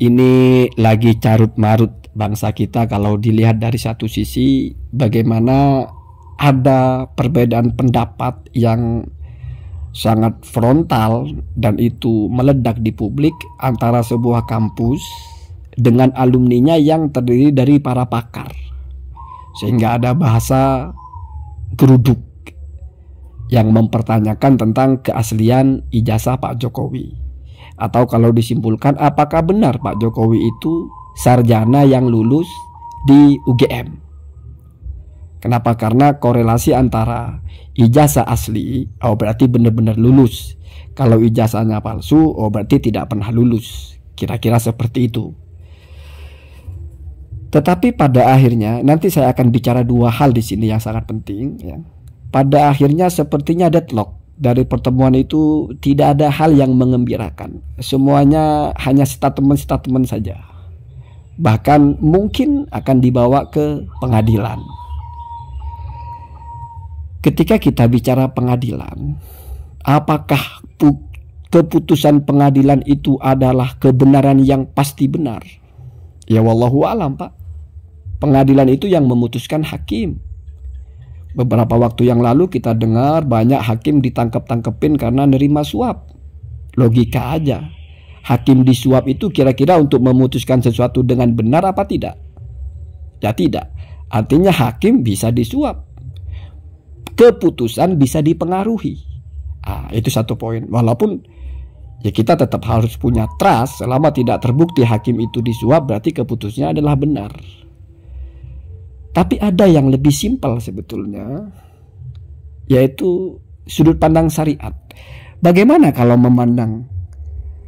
Ini lagi carut marut bangsa kita kalau dilihat dari satu sisi bagaimana ada perbedaan pendapat yang sangat frontal dan itu meledak di publik antara sebuah kampus dengan alumninya yang terdiri dari para pakar, sehingga ada bahasa geruduk yang mempertanyakan tentang keaslian ijazah Pak Jokowi, atau kalau disimpulkan apakah benar Pak Jokowi itu sarjana yang lulus di UGM. Kenapa? Karena korelasi antara ijazah asli, oh berarti benar-benar lulus. Kalau ijazahnya palsu, oh berarti tidak pernah lulus. Kira-kira seperti itu. Tetapi pada akhirnya, nanti saya akan bicara dua hal di sini yang sangat penting. Ya. Pada akhirnya sepertinya deadlock. Dari pertemuan itu tidak ada hal yang mengembirakan. Semuanya hanya statement-statement saja. Bahkan mungkin akan dibawa ke pengadilan. Ketika kita bicara pengadilan, apakah keputusan pengadilan itu adalah kebenaran yang pasti benar? Ya wallahu alam, Pak. Pengadilan itu yang memutuskan hakim. Beberapa waktu yang lalu kita dengar banyak hakim ditangkap-tangkepin karena nerima suap. Logika aja. Hakim disuap itu kira-kira untuk memutuskan sesuatu dengan benar apa tidak? Ya tidak. Artinya hakim bisa disuap. Keputusan bisa dipengaruhi. Itu satu poin. Walaupun ya kita tetap harus punya trust, selama tidak terbukti hakim itu disuap berarti keputusannya adalah benar. Tapi ada yang lebih simpel sebetulnya, yaitu sudut pandang syariat. Bagaimana kalau memandang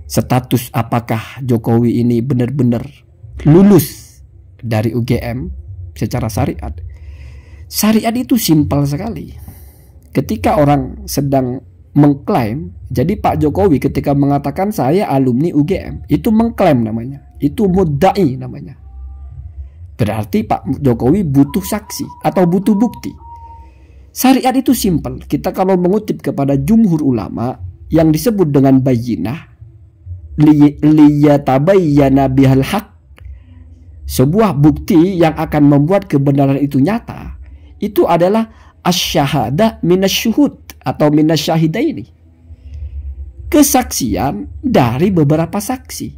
status apakah Jokowi ini benar-benar lulus dari UGM secara syariat? Syariat itu simpel sekali. Ketika orang sedang mengklaim, jadi Pak Jokowi ketika mengatakan saya alumni UGM, itu mengklaim namanya, itu mudda'i namanya. Berarti Pak Jokowi butuh saksi atau butuh bukti. Syariat itu simpel. Kita kalau mengutip kepada jumhur ulama yang disebut dengan bayyinah, liyatabayyana bihal haq, sebuah bukti yang akan membuat kebenaran itu nyata, itu adalah asy-syahadah minasyuhud atau minasyahidaini. Kesaksian dari beberapa saksi.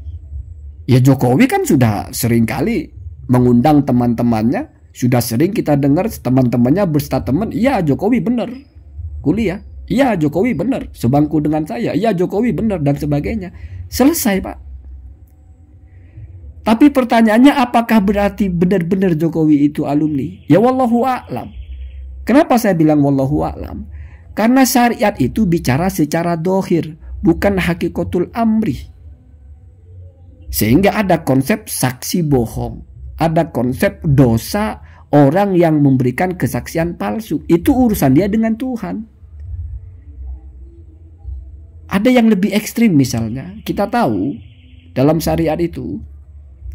Ya Jokowi kan sudah sering kali mengundang teman-temannya, sudah sering kita dengar teman-temannya berstatement, iya Jokowi benar kuliah, iya Jokowi benar sebangku dengan saya, iya Jokowi benar dan sebagainya. Selesai, Pak. Tapi pertanyaannya apakah berarti benar-benar Jokowi itu alumni? Ya wallahu a'lam. Kenapa saya bilang wallahu a'lam? Karena syariat itu bicara secara dohir, bukan hakikatul amri. Sehingga ada konsep saksi bohong, ada konsep dosa orang yang memberikan kesaksian palsu. Itu urusan dia dengan Tuhan. Ada yang lebih ekstrim misalnya, kita tahu dalam syariat itu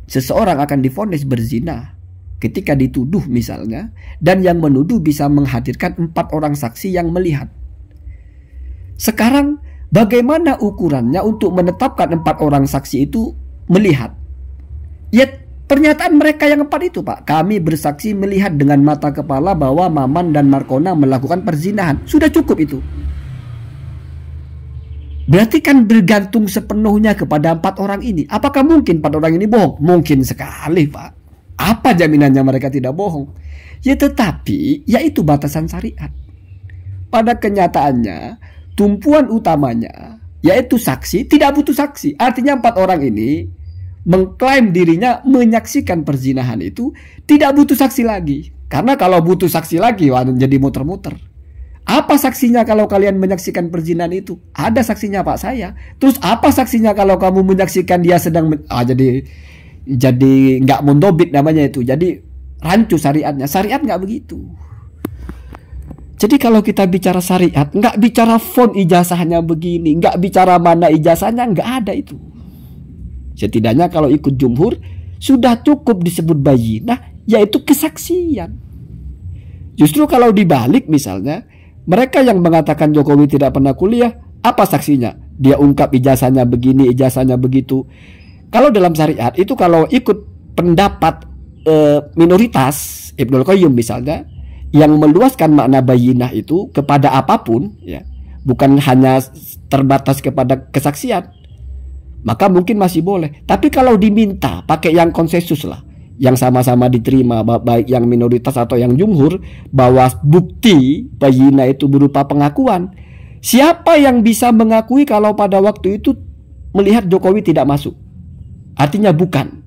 seseorang akan divonis berzina ketika dituduh misalnya, dan yang menuduh bisa menghadirkan 4 orang saksi yang melihat. Sekarang bagaimana ukurannya untuk menetapkan 4 orang saksi itu melihat? Ya pernyataan mereka yang 4 itu, Pak, kami bersaksi melihat dengan mata kepala bahwa Maman dan Markona melakukan perzinahan. Sudah cukup itu. Berarti kan bergantung sepenuhnya kepada 4 orang ini. Apakah mungkin 4 orang ini bohong? Mungkin sekali, Pak. Apa jaminannya mereka tidak bohong? Ya tetapi, yaitu batasan syariat. Pada kenyataannya, tumpuan utamanya, yaitu saksi, tidak butuh saksi. Artinya 4 orang ini mengklaim dirinya menyaksikan perzinahan itu, tidak butuh saksi lagi. Karena kalau butuh saksi lagi, wah, jadi muter-muter. Apa saksinya kalau kalian menyaksikan perzinahan itu? Ada saksinya, Pak, saya. Terus apa saksinya kalau kamu menyaksikan dia sedang jadi nggak mundobit namanya itu. Jadi rancu syariatnya. Syariat nggak begitu. Jadi kalau kita bicara syariat, nggak bicara font ijazahnya begini, nggak bicara mana ijazahnya, nggak ada itu. Setidaknya kalau ikut jumhur sudah cukup disebut bayyinah, yaitu kesaksian. Justru kalau dibalik misalnya, mereka yang mengatakan Jokowi tidak pernah kuliah, apa saksinya? Dia ungkap ijazahnya begini, ijazahnya begitu. Kalau dalam syariat itu kalau ikut pendapat minoritas, Ibnul Qayyim misalnya, yang meluaskan makna bayyinah itu kepada apapun, ya, bukan hanya terbatas kepada kesaksian, maka mungkin masih boleh. Tapi kalau diminta pakai yang konsensus lah, yang sama-sama diterima, baik yang minoritas atau yang jumhur, bahwa bukti bayyinah itu berupa pengakuan. Siapa yang bisa mengakui kalau pada waktu itu melihat Jokowi tidak masuk? Artinya bukan.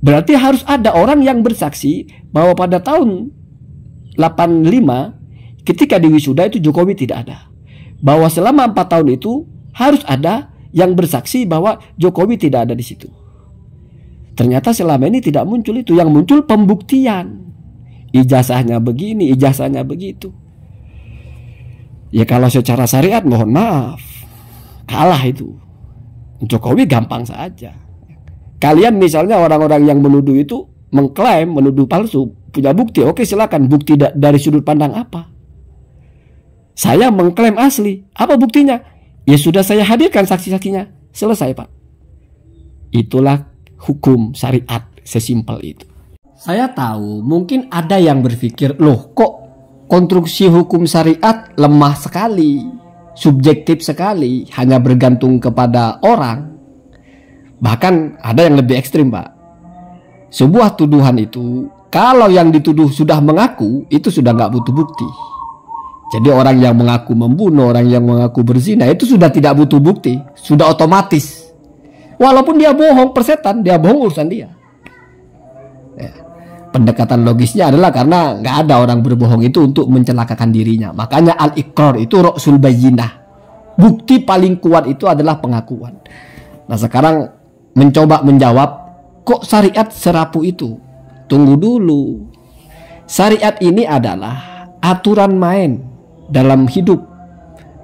Berarti harus ada orang yang bersaksi bahwa pada tahun 85 ketika di wisuda itu Jokowi tidak ada. Bahwa selama 4 tahun itu harus ada yang bersaksi bahwa Jokowi tidak ada di situ. Ternyata selama ini tidak muncul itu. Yang muncul pembuktian. Ijazahnya begini, ijazahnya begitu. Ya kalau secara syariat mohon maaf, kalah itu. Jokowi gampang saja. Kalian misalnya orang-orang yang menuduh itu mengklaim, menuduh palsu, punya bukti, oke silakan. Bukti dari sudut pandang apa? Saya mengklaim asli, apa buktinya? Ya sudah saya hadirkan saksi-saksinya. Selesai Pak. Itulah hukum syariat, sesimpel itu. Saya tahu mungkin ada yang berpikir, loh kok konstruksi hukum syariat lemah sekali, subjektif sekali, hanya bergantung kepada orang. Bahkan ada yang lebih ekstrim Pak. Sebuah tuduhan itu, kalau yang dituduh sudah mengaku, itu sudah nggak butuh bukti. Jadi orang yang mengaku membunuh, orang yang mengaku berzina, itu sudah tidak butuh bukti, sudah otomatis. Walaupun dia bohong, persetan, dia bohong urusan dia. Ya. Pendekatan logisnya adalah karena nggak ada orang berbohong itu untuk mencelakakan dirinya. Makanya al-iqrar itu ra'sul bayyinah. Bukti paling kuat itu adalah pengakuan. Nah sekarang mencoba menjawab, kok syariat serapuh itu? Tunggu dulu. Syariat ini adalah aturan main dalam hidup,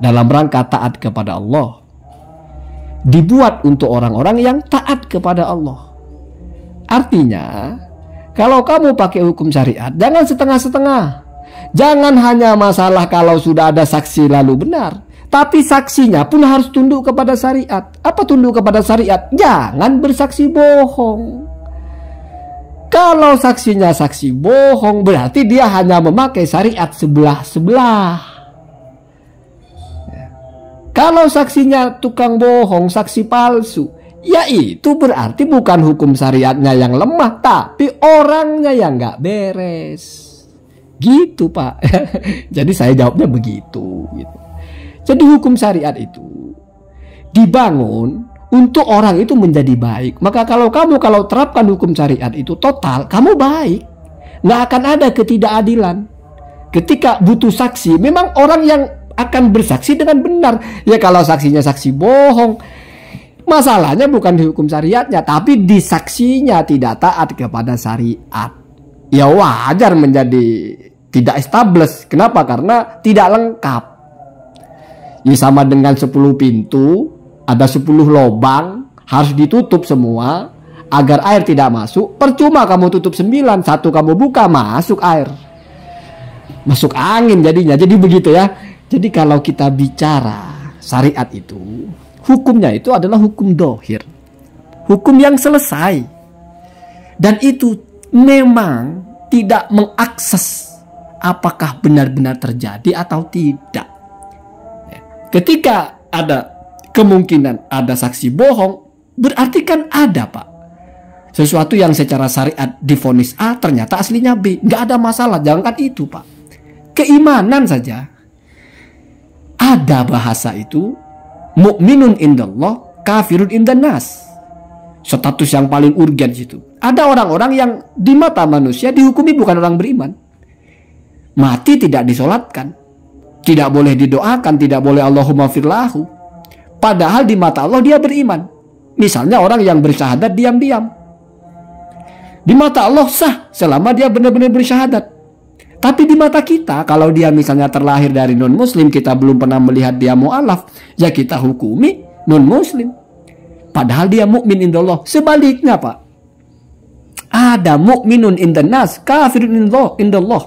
dalam rangka taat kepada Allah. Dibuat untuk orang-orang yang taat kepada Allah. Artinya, kalau kamu pakai hukum syariat, jangan setengah-setengah. Jangan hanya masalah kalau sudah ada saksi lalu benar. Tapi saksinya pun harus tunduk kepada syariat. Apa tunduk kepada syariat? Jangan bersaksi bohong. Kalau saksinya saksi bohong, berarti dia hanya memakai syariat sebelah-sebelah. Kalau saksinya tukang bohong, saksi palsu, ya itu berarti bukan hukum syariatnya yang lemah, tapi orangnya yang nggak beres. Gitu Pak. Jadi saya jawabnya begitu. Gitu. Jadi hukum syariat itu dibangun untuk orang itu menjadi baik. Maka kalau terapkan hukum syariat itu total, kamu baik. Nggak akan ada ketidakadilan. Ketika butuh saksi, memang orang yang akan bersaksi dengan benar. Ya kalau saksinya saksi bohong, masalahnya bukan di hukum syariatnya, tapi di saksinya tidak taat kepada syariat. Ya wajar menjadi tidak established. Kenapa? Karena tidak lengkap. Ya sama dengan 10 pintu, ada 10 lubang, harus ditutup semua agar air tidak masuk. Percuma kamu tutup 9, satu kamu buka, masuk air, masuk angin jadinya. Jadi begitu ya. Jadi kalau kita bicara syariat itu, hukumnya itu adalah hukum dohir, hukum yang selesai, dan itu memang tidak mengakses apakah benar-benar terjadi atau tidak. Ketika ada kemungkinan ada saksi bohong, berarti kan ada Pak sesuatu yang secara syariat divonis A ternyata aslinya B. Nggak ada masalah, jangankan itu Pak, keimanan saja ada bahasa itu, mukminun indallah, kafirun indannas. Status yang paling urgen situ. Ada orang-orang yang di mata manusia dihukumi bukan orang beriman, mati tidak disolatkan, tidak boleh didoakan, tidak boleh Allahumma firlahu. Padahal di mata Allah dia beriman. Misalnya orang yang bersyahadat diam-diam, di mata Allah sah selama dia benar-benar bersyahadat. Tapi di mata kita, kalau dia misalnya terlahir dari non-muslim, kita belum pernah melihat dia mu'alaf, ya kita hukumi non-muslim. Padahal dia mukmin indallah. Sebaliknya Pak, ada mukminun indannas, kafirun indallah.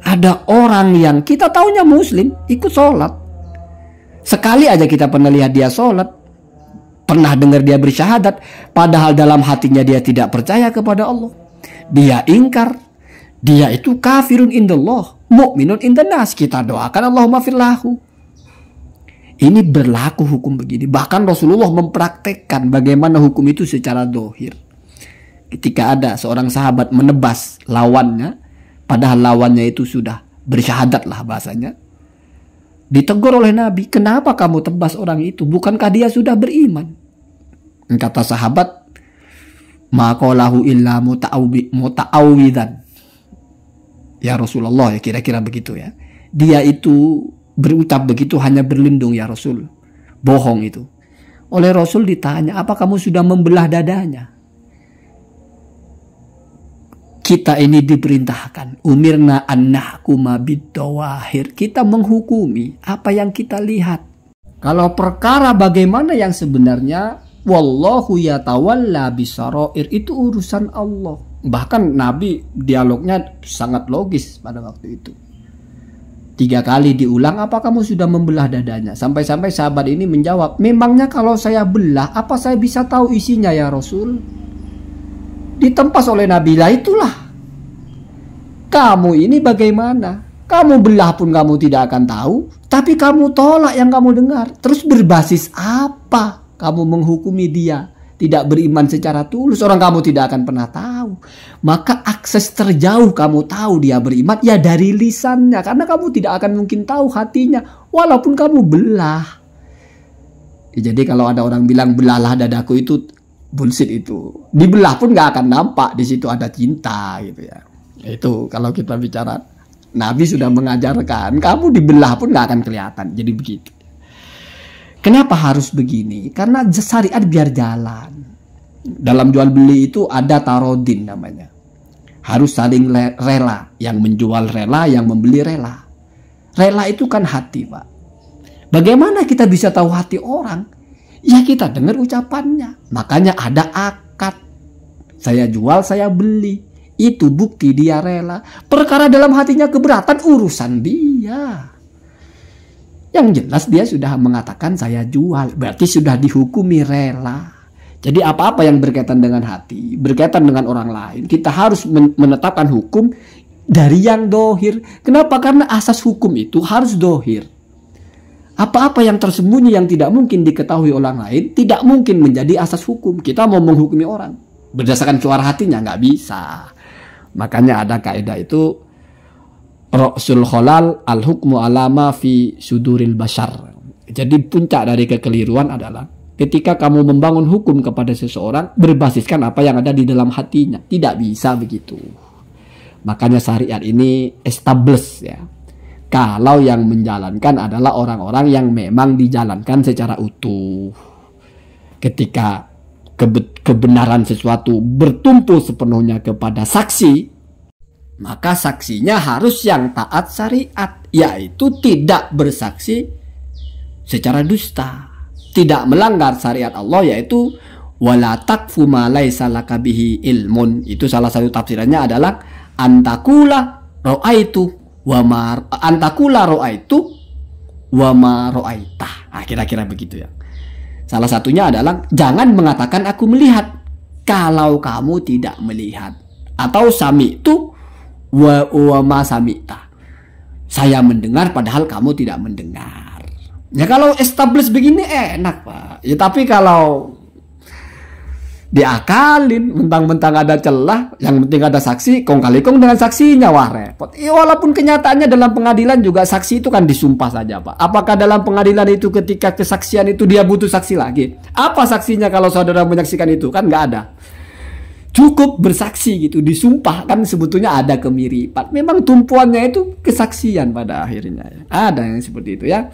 Ada orang yang kita taunya muslim, ikut sholat. Sekali aja kita pernah lihat dia sholat. pernah dengar dia bersyahadat, padahal dalam hatinya dia tidak percaya kepada Allah. Dia ingkar, dia itu kafirun indallah, mu'minun indanas. Kita doakan Allahumma firlahu. Ini berlaku hukum begini. Bahkan Rasulullah mempraktekkan bagaimana hukum itu secara dohir. Ketika ada seorang sahabat menebas lawannya, padahal lawannya itu sudah bersyahadat lah bahasanya, ditegur oleh Nabi, kenapa kamu tebas orang itu? Bukankah dia sudah beriman? Kata sahabat, maqalahu illa muta'awwidan. Ya Rasulullah, ya kira-kira begitu ya. Dia itu berucap begitu hanya berlindung ya Rasul. Bohong itu. Oleh Rasul ditanya, apa kamu sudah membelah dadanya? Kita ini diperintahkan, umirna an nahkuma bid-dawahir. Kita menghukumi apa yang kita lihat. Kalau perkara bagaimana yang sebenarnya, wallahu yatawalla bisarair, itu urusan Allah. Bahkan Nabi dialognya sangat logis pada waktu itu. 3 kali diulang, apa kamu sudah membelah dadanya? Sampai-sampai sahabat ini menjawab, memangnya kalau saya belah, apa saya bisa tahu isinya ya Rasul? Ditempas oleh Nabi, lah itulah. Kamu ini bagaimana? Kamu belah pun kamu tidak akan tahu, tapi kamu tolak yang kamu dengar. Terus berbasis apa kamu menghukumi dia? Tidak beriman secara tulus, orang kamu tidak akan pernah tahu. Maka akses terjauh kamu tahu dia beriman ya dari lisannya, karena kamu tidak akan mungkin tahu hatinya walaupun kamu belah. Jadi kalau ada orang bilang belahlah dadaku, itu bullshit itu. Dibelah pun gak akan nampak di situ ada cinta gitu ya. Itu kalau kita bicara, Nabi sudah mengajarkan, kamu dibelah pun gak akan kelihatan. Jadi begitu. Kenapa harus begini? Karena syariat biar jalan. Dalam jual beli itu ada tarodin namanya. Harus saling rela. Yang menjual rela, yang membeli rela. Rela itu kan hati, Pak. Bagaimana kita bisa tahu hati orang? Ya kita dengar ucapannya. Makanya ada akad. Saya jual, saya beli. Itu bukti dia rela. Perkara dalam hatinya keberatan, urusan dia. Yang jelas dia sudah mengatakan saya jual, berarti sudah dihukumi rela. Jadi apa-apa yang berkaitan dengan hati, berkaitan dengan orang lain, kita harus menetapkan hukum dari yang dohir. Kenapa? Karena asas hukum itu harus dohir. Apa-apa yang tersembunyi yang tidak mungkin diketahui orang lain, tidak mungkin menjadi asas hukum. Kita mau menghukumi orang berdasarkan suara hatinya, nggak bisa. Makanya ada kaidah itu, Rasul kholal al-hukmu alama fi suduril bashar. Jadi puncak dari kekeliruan adalah ketika kamu membangun hukum kepada seseorang berbasiskan apa yang ada di dalam hatinya. Tidak bisa begitu. Makanya syariat ini establish ya. Kalau yang menjalankan adalah orang-orang yang memang dijalankan secara utuh. Ketika kebenaran sesuatu bertumpu sepenuhnya kepada saksi, maka saksinya harus yang taat syariat, yaitu tidak bersaksi secara dusta, tidak melanggar syariat Allah, yaitu wala taqfu ma laisa laka bihi ilmun. Itu salah satu tafsirannya adalah antakula ra'aitu wa ma ra'aitah. Kira-kira begitu ya. Salah satunya adalah jangan mengatakan aku melihat kalau kamu tidak melihat, atau sami'tu wa ma sami'ta, saya mendengar padahal kamu tidak mendengar. Ya kalau establish begini enak, Pak. Ya tapi kalau diakalin mentang-mentang ada celah, yang penting ada saksi, kong kali kong dengan saksinya, wah repot. Walaupun kenyataannya dalam pengadilan juga saksi itu kan disumpah saja, Pak. Apakah dalam pengadilan itu ketika kesaksian itu dia butuh saksi lagi? Apa saksinya kalau saudara menyaksikan itu? Kan nggak ada. Cukup bersaksi gitu, disumpah, kan sebetulnya ada kemiripan. Memang tumpuannya itu kesaksian pada akhirnya ya. Ada yang seperti itu ya.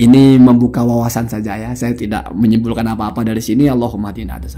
Ini membuka wawasan saja ya. Saya tidak menyimpulkan apa-apa dari sini. Allahumma tina ada